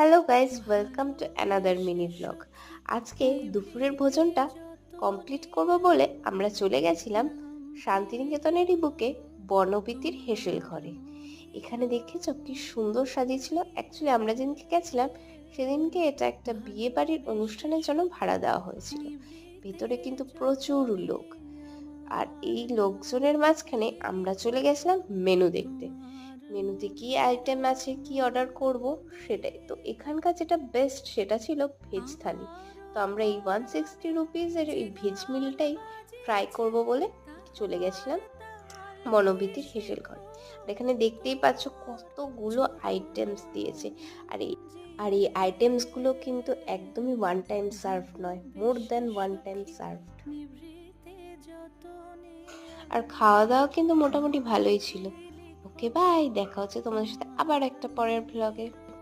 Hello guys, welcome to another mini blog. আজকে দুপুরের ভোজনটা complete করব বলে আমরা চলে গেছিলাম শান্তিনিকেতনেরই বুকে বনবীতির হেসেল ঘরে। এখানে দেখেছো কি সুন্দর সাজিয়েছিল। অ্যাকচুয়ালি আমরা যেদিনকে গেছিলাম সেদিনকে এটা একটা বিয়ে বাড়ির অনুষ্ঠানের জন্য ভাড়া দেওয়া হয়েছিল। ভেতরে কিন্তু প্রচুর লোক, আর এই লোকজনের মাঝখানে আমরা চলে গেছিলাম মেনু দেখতে। মেনুতে কি আইটেম আছে, কি অর্ডার করব সেটাই। তো এখানকার যেটা বেস্ট সেটা ছিল ভেজ থালি। তো আমরা এই 160 রুপিজের এই ভেজ মিলটাই ট্রাই করব বলে চলে গেছিলাম বনবীতির হেসেল ঘর। আর এখানে দেখতেই পাচ্ছ কতগুলো আইটেমস দিয়েছে। আর এই আইটেমসগুলো কিন্তু একদমই ওয়ান টাইম সার্ভ নয়, more than one time serve. আর খাওয়া দাওয়া কিন্তু মোটামুটি ভালোই ছিল। ওকে বাই, দেখা হচ্ছে তোমাদের সাথে আবার একটা পরের ভ্লগে।